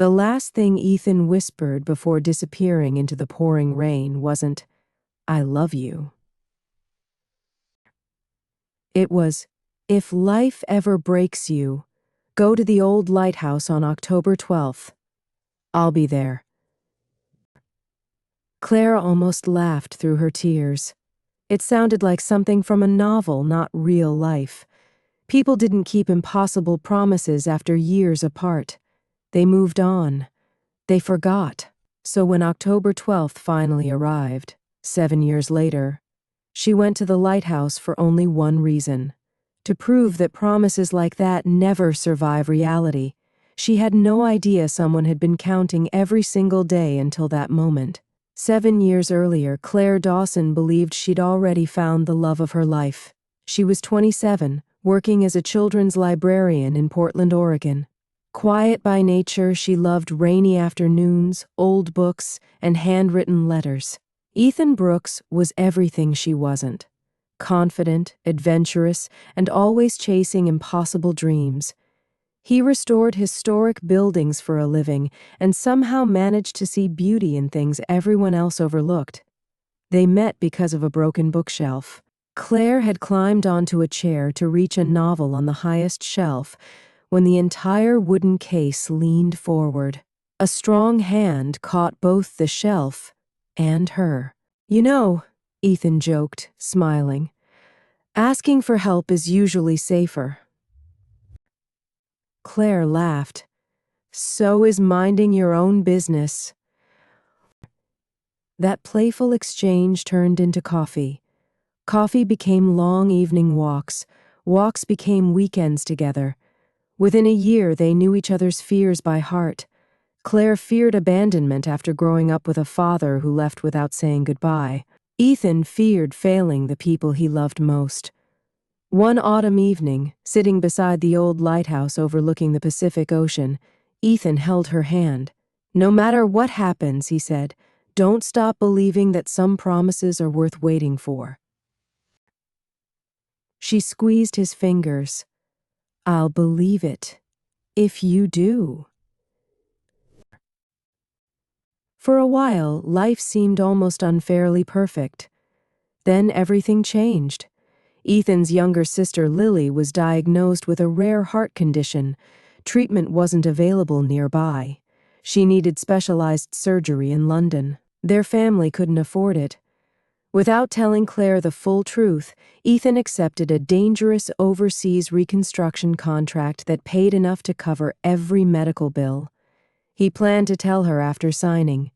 The last thing Ethan whispered before disappearing into the pouring rain wasn't, "I love you." It was, "If life ever breaks you, go to the old lighthouse on October 12th. I'll be there." Claire almost laughed through her tears. It sounded like something from a novel, not real life. People didn't keep impossible promises after years apart. They moved on. They forgot. So when October 12th finally arrived, 7 years later, she went to the lighthouse for only one reason: to prove that promises like that never survive reality. She had no idea someone had been counting every single day until that moment. 7 years earlier, Claire Dawson believed she'd already found the love of her life. She was 27, working as a children's librarian in Portland, Oregon. Quiet by nature, she loved rainy afternoons, old books, and handwritten letters. Ethan Brooks was everything she wasn't. Confident, adventurous, and always chasing impossible dreams. He restored historic buildings for a living and somehow managed to see beauty in things everyone else overlooked. They met because of a broken bookshelf. Claire had climbed onto a chair to reach a novel on the highest shelf when the entire wooden case leaned forward. A strong hand caught both the shelf and her. "You know," Ethan joked, smiling, "asking for help is usually safer." Claire laughed. "So is minding your own business." That playful exchange turned into coffee. Coffee became long evening walks. Walks became weekends together. Within a year, they knew each other's fears by heart. Claire feared abandonment after growing up with a father who left without saying goodbye. Ethan feared failing the people he loved most. One autumn evening, sitting beside the old lighthouse overlooking the Pacific Ocean, Ethan held her hand. "No matter what happens," he said, "don't stop believing that some promises are worth waiting for." She squeezed his fingers. "I'll believe it, if you do." For a while, life seemed almost unfairly perfect. Then everything changed. Ethan's younger sister Lily was diagnosed with a rare heart condition. Treatment wasn't available nearby. She needed specialized surgery in London. Their family couldn't afford it. Without telling Claire the full truth, Ethan accepted a dangerous overseas reconstruction contract that paid enough to cover every medical bill. He planned to tell her after signing.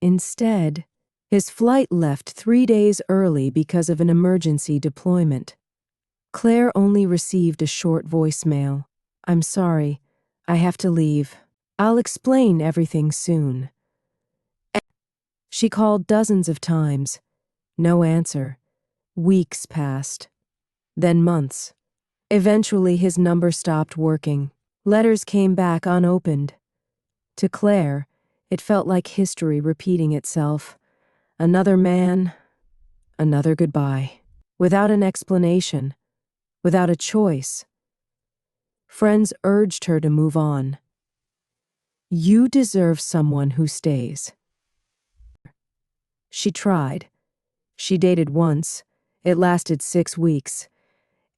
Instead, his flight left 3 days early because of an emergency deployment. Claire only received a short voicemail. "I'm sorry. I have to leave. I'll explain everything soon." She called dozens of times. No answer. Weeks passed. Then months. Eventually, his number stopped working. Letters came back unopened. To Claire, it felt like history repeating itself. Another man, another goodbye. Without an explanation, without a choice. Friends urged her to move on. "You deserve someone who stays." She tried. She dated once. It lasted 6 weeks.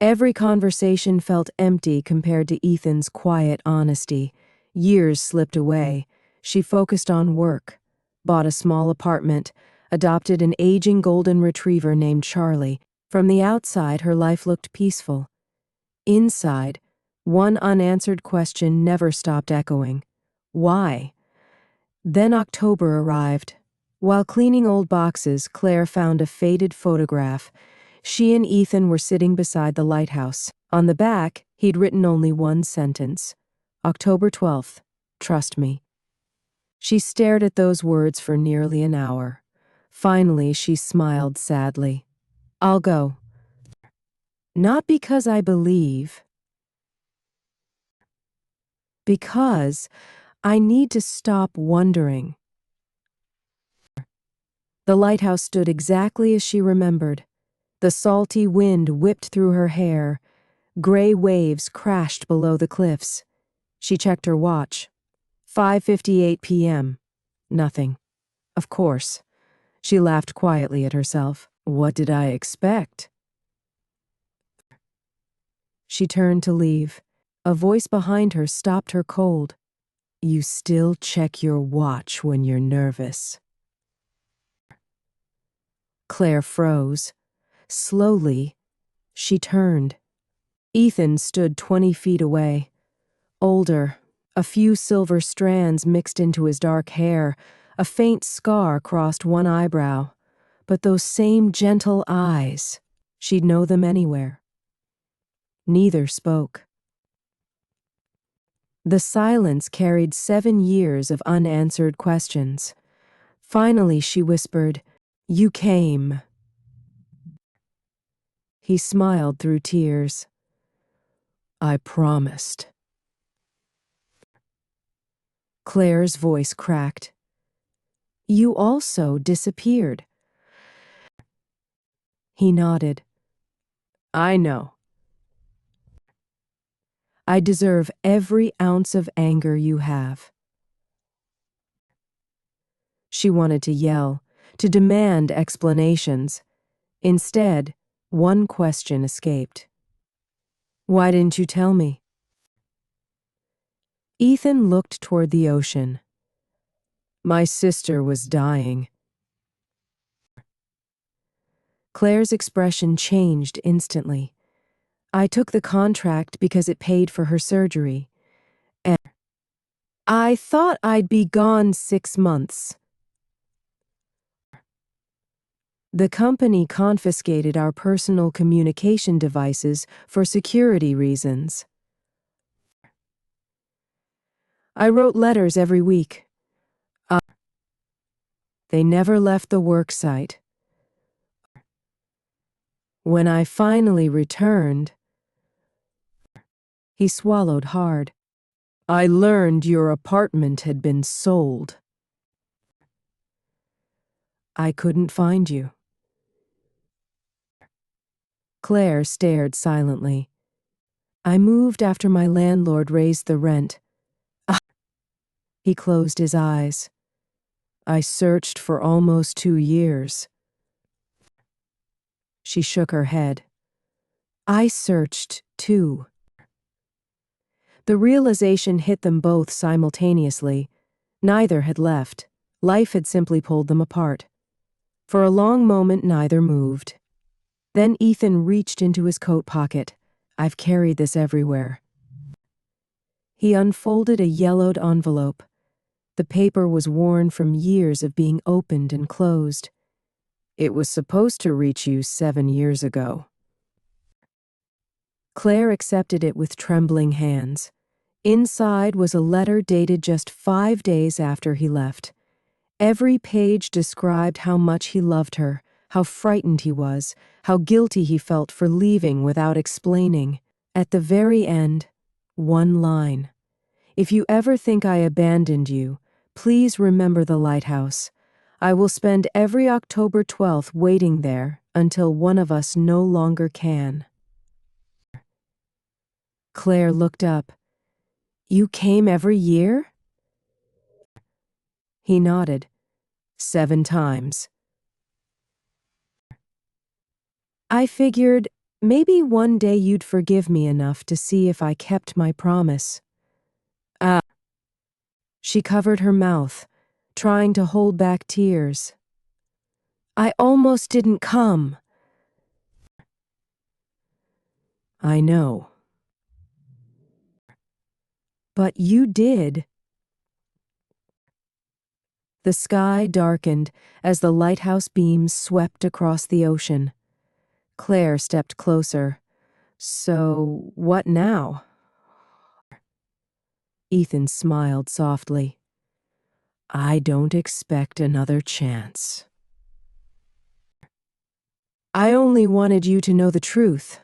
Every conversation felt empty compared to Ethan's quiet honesty. Years slipped away. She focused on work, bought a small apartment, adopted an aging golden retriever named Charlie. From the outside, her life looked peaceful. Inside, one unanswered question never stopped echoing. Why? Then October arrived. While cleaning old boxes, Claire found a faded photograph. She and Ethan were sitting beside the lighthouse. On the back, he'd written only one sentence. "October 12th. Trust me." She stared at those words for nearly an hour. Finally, she smiled sadly. "I'll go. Not because I believe. Because I need to stop wondering." The lighthouse stood exactly as she remembered. The salty wind whipped through her hair. Gray waves crashed below the cliffs. She checked her watch. 5:58 p.m. Nothing. Of course. She laughed quietly at herself. What did I expect? She turned to leave. A voice behind her stopped her cold. You still check your watch when you're nervous. Claire froze. Slowly, she turned. Ethan stood 20 feet away. Older, a few silver strands mixed into his dark hair, a faint scar crossed one eyebrow. But those same gentle eyes, she'd know them anywhere. Neither spoke. The silence carried 7 years of unanswered questions. Finally, she whispered, You came. He smiled through tears. I promised. Claire's voice cracked. You also disappeared. He nodded. I know. I deserve every ounce of anger you have. She wanted to yell, to demand explanations. Instead, one question escaped. Why didn't you tell me? Ethan looked toward the ocean. My sister was dying. Claire's expression changed instantly. I took the contract because it paid for her surgery. And I thought I'd be gone 6 months. The company confiscated our personal communication devices for security reasons. I wrote letters every week. They never left the work site. When I finally returned, he swallowed hard. I learned your apartment had been sold. I couldn't find you. Claire stared silently. I moved after my landlord raised the rent. He closed his eyes. I searched for almost 2 years. She shook her head. I searched, too. The realization hit them both simultaneously. Neither had left. Life had simply pulled them apart. For a long moment, neither moved. Then Ethan reached into his coat pocket. I've carried this everywhere. He unfolded a yellowed envelope. The paper was worn from years of being opened and closed. It was supposed to reach you 7 years ago. Claire accepted it with trembling hands. Inside was a letter dated just 5 days after he left. Every page described how much he loved her, how frightened he was, how guilty he felt for leaving without explaining. At the very end, one line. If you ever think I abandoned you, please remember the lighthouse. I will spend every October 12th waiting there until one of us no longer can. Claire looked up. You came every year? He nodded. 7 times. I figured maybe one day you'd forgive me enough to see if I kept my promise. She covered her mouth, trying to hold back tears. I almost didn't come. I know. But you did. The sky darkened as the lighthouse beams swept across the ocean. Claire stepped closer. So, what now? Ethan smiled softly. I don't expect another chance. I only wanted you to know the truth.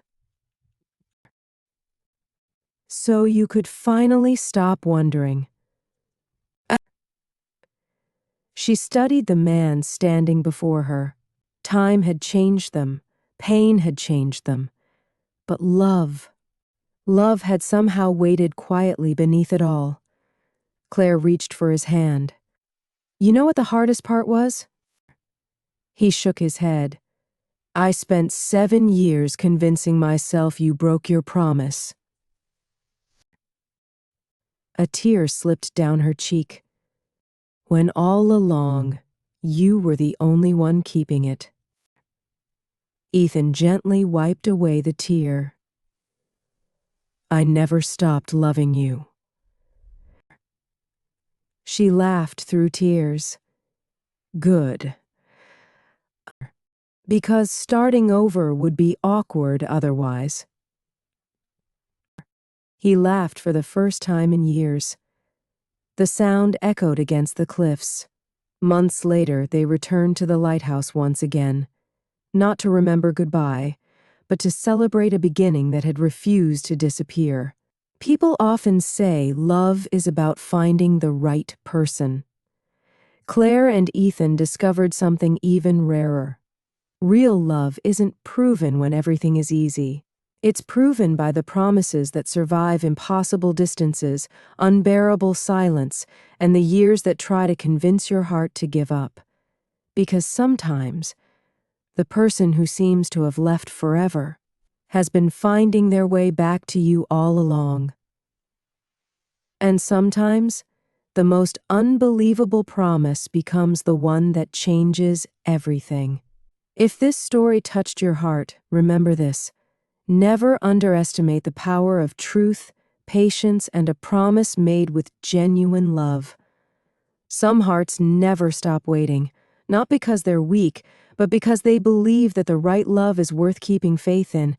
So you could finally stop wondering. She studied the man standing before her. Time had changed them. Pain had changed them. But love had somehow waited quietly beneath it all. Claire reached for his hand. You know what the hardest part was? He shook his head. I spent 7 years convincing myself you broke your promise. A tear slipped down her cheek. When all along, you were the only one keeping it. Ethan gently wiped away the tear. I never stopped loving you. She laughed through tears. Good. Because starting over would be awkward otherwise. He laughed for the first time in years. The sound echoed against the cliffs. Months later, they returned to the lighthouse once again, not to remember goodbye, but to celebrate a beginning that had refused to disappear. People often say love is about finding the right person. Claire and Ethan discovered something even rarer. Real love isn't proven when everything is easy. It's proven by the promises that survive impossible distances, unbearable silence, and the years that try to convince your heart to give up. Because sometimes, the person who seems to have left forever has been finding their way back to you all along. And sometimes, the most unbelievable promise becomes the one that changes everything. If this story touched your heart, remember this. Never underestimate the power of truth, patience, and a promise made with genuine love. Some hearts never stop waiting, not because they're weak, but because they believe that the right love is worth keeping faith in.